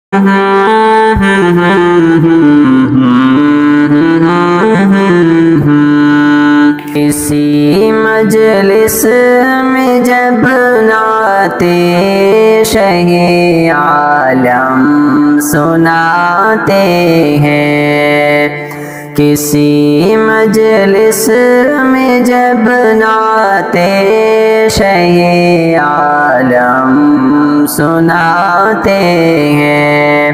کسی مجلس میں جب نعت شہ عالم سناتے ہیں، کسی مجلس میں جب نعت شہ عالم سناتے ہیں،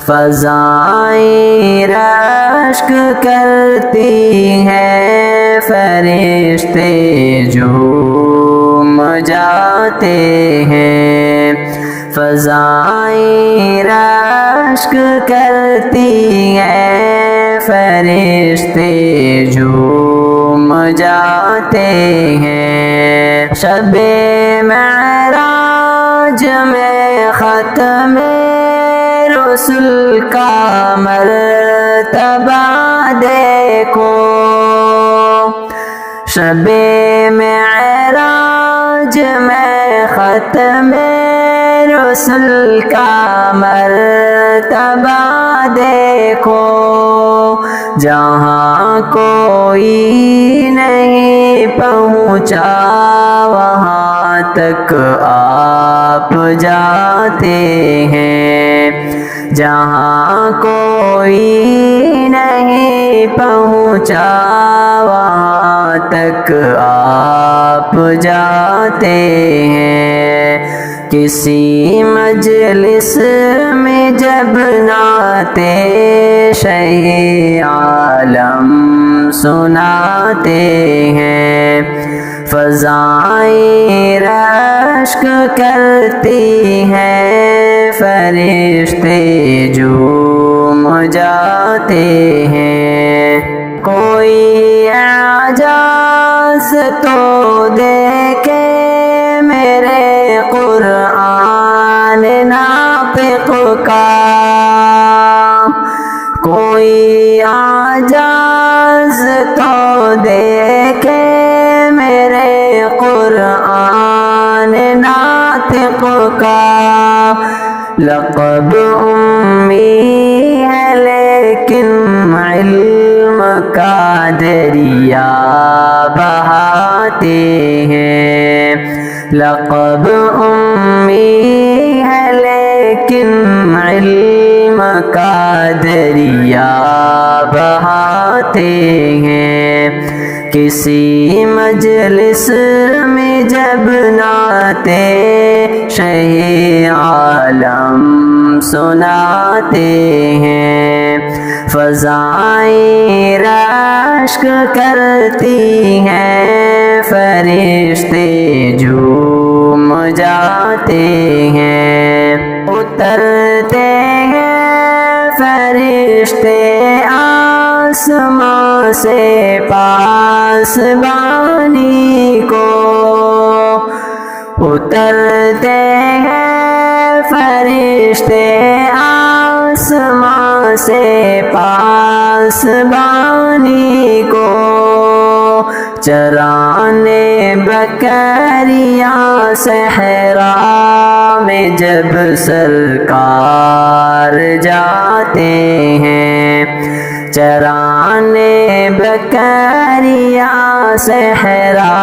فضائیں رشک کرتی ہیں، فرشتے جھوم جاتے ہیں، فضائیں رشک کرتی ہیں، فرشتے جھوم جاتے ہیں۔ شب معراج میں ختم رسل کا مرتبہ دیکھو، شب معراج میں ختم رسل کا مرتبہ دیکھو، جہاں کوئی نہیں پہنچا وہاں تک آپ جاتے ہیں، جہاں کوئی نہیں پہنچا وہاں تک آپ جاتے ہیں۔ کسی مجلس میں جب نعت شہ عالم سناتے ہیں، فضائیں رشک کرتی ہیں، فرشتے جھوم جاتے ہیں۔ کوئی اعجاز تو دیکھے میرے قرآن ناطق کا، کوئی اعجاز تو دیکھے میرے قرآن ناطق کا، لقب امی ہے لیکن علم کا دریا بہاتے ہیں، لقب امی ہے لیکن علم کا دریا بہاتے ہیں۔ کسی مجلس میں جب نعت شہ عالم سناتے ہیں، فضائیں رشک کرتی ہیں، فرشتے جھوم جاتے ہیں، اترتے ہیں فرشتے آسمان سے پاسبانی کو، اترتے ہیں فرشتے آسمان سے پاسبانی کو، چرانے بکریاں صحرا میں جب سرکار جاتے ہیں، چرانے بکریاں صحرا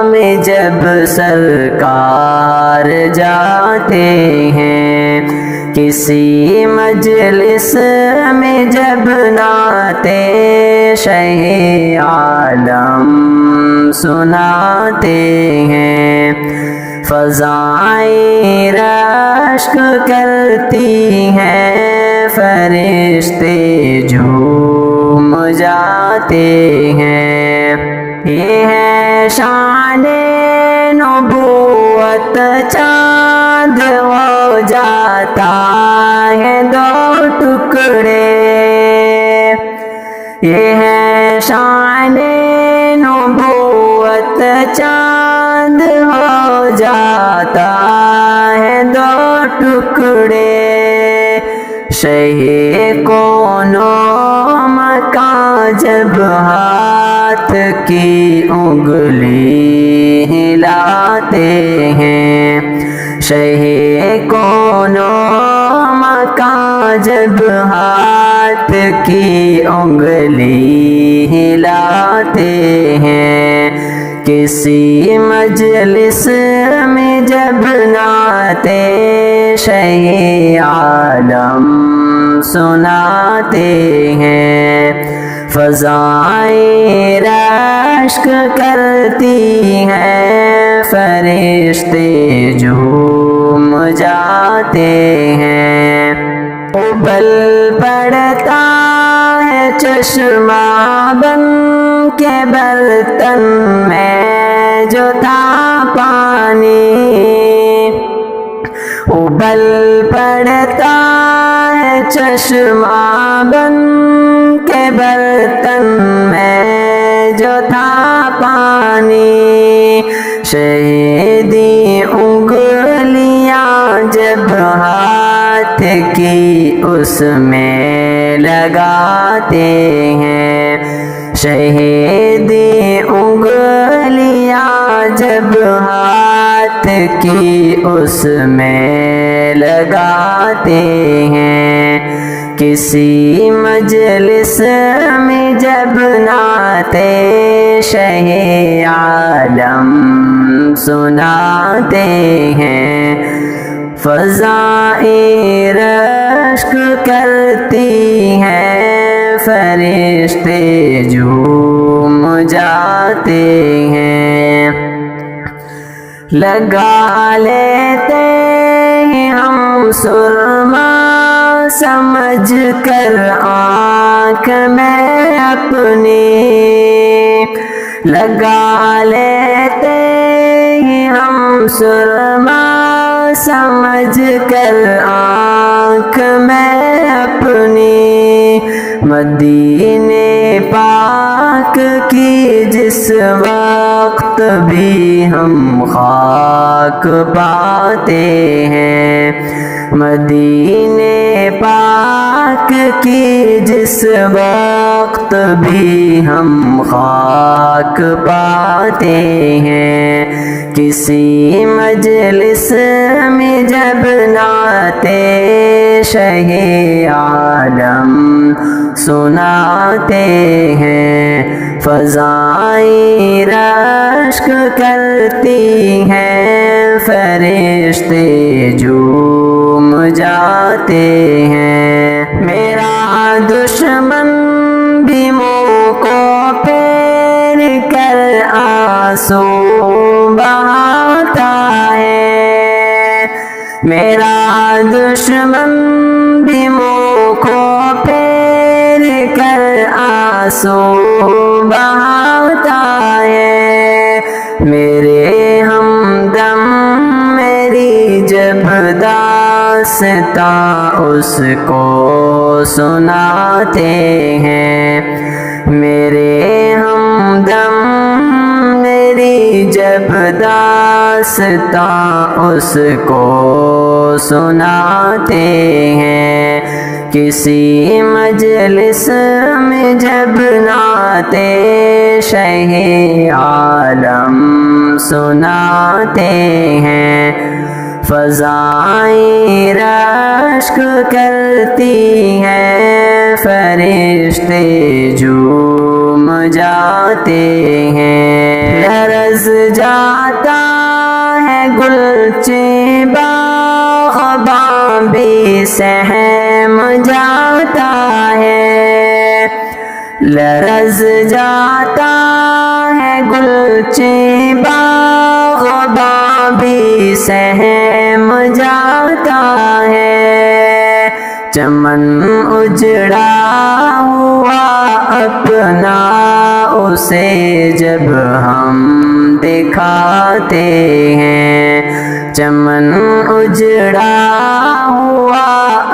میں جب سرکار جاتے ہیں، کسی مجلس میں جب نعت شہ عالم سناتے ہیں، فضائیں رشک کرتی ہیں، فرشتے جھوم جاتے ہیں۔ یہ ہے شان نبوت، چاند ہو جاتا ہے دو ٹکڑے، یہ ہے شان نبوت، چاند ہو جاتا ہے دو ٹکڑے، شہ کون و مکان جب ہاتھ کی انگلی ہلاتے ہیں، شہ کون و جب ہاتھ کی انگلی ہلاتے ہیں، کسی مجلس میں جب نعت شہ عالم سناتے ہیں، فضائیں رشک کرتی ہیں، فرشتے جھوم جاتے ہیں، ابل پڑتا ہے چشمہ بن کے برتن میں جو تھا پانی، ابل پڑتا ہے چشمہ بن کے برتن میں جو تھا پانی، شہیدی انگلیاں جب ہاتھ کی اس میں لگاتے ہیں، شہیدی انگلیاں جب ہاتھ کی اس میں لگاتے ہیں، کسی مجلس میں جب نعت شہ عالم سناتے ہیں، فضائیں رشک کرتی ہیں، فرشتے جھوم جاتے ہیں، لگا لیتے ہیں ہم سرما سمجھ کر آنکھ میں اپنی، لگا لیتے ہیں ہم سرما سمجھ کر آنکھ میں اپنی، مدینے پاک کی جس وقت بھی ہم خاک پاتے ہیں، مدینے پاک کی جس وقت بھی ہم خاک پاتے ہیں، کسی مجلس میں جب نعت شہ عالم سناتے ہیں، فضائیں رشک کرتی ہیں، فرشتے جھوم جاتے ہیں، میرا دشمن بھی منہ کو پھیر کر آنسو بہاتا ہے، میرا دشمن بھی منہ کو پھیر کر آنسو بہاتا ہے، میرے ہمدم میری جب داستاں اس کو سناتے ہیں، میرے ہمدم میری جب داستاں اس کو سناتے ہیں، کسی مجلس میں جب نعت شہ عالم سناتے ہیں، فضائیں رشک کرتی ہیں، فرشتے جھوم جاتے ہیں، لرز جاتا ہے گلچہ باغباں بھی سہم جاتا ہے، لرز جاتا ہے گلچہ باغباں بھی سہم جاتا ہے، چمن اجڑا ہوا اپنا اسے جب ہم دکھاتے ہیں، چمن اجڑا ہوا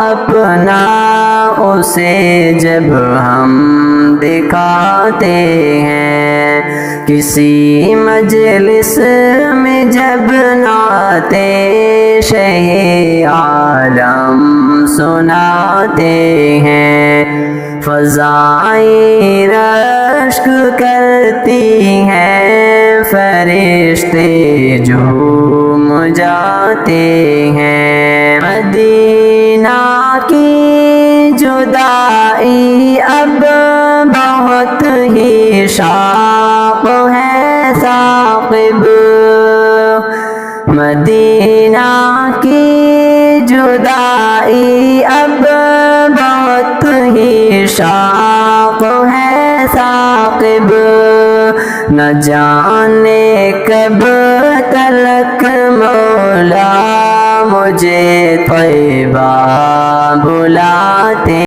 اپنا اسے جب ہم دکھاتے ہیں، کسی مجلس میں جب نعت شہ عالم سناتے ہیں، فضائیں رشک کرتی ہیں، فرشتے جھوم جاتے ہیں، مدینہ کی شوق ہے ثاقب، مدینہ کی جدائی اب بہت ہی شوق ہے ثاقب، نہ جانے کب تلک مولا مجھے طیبہ بلاتے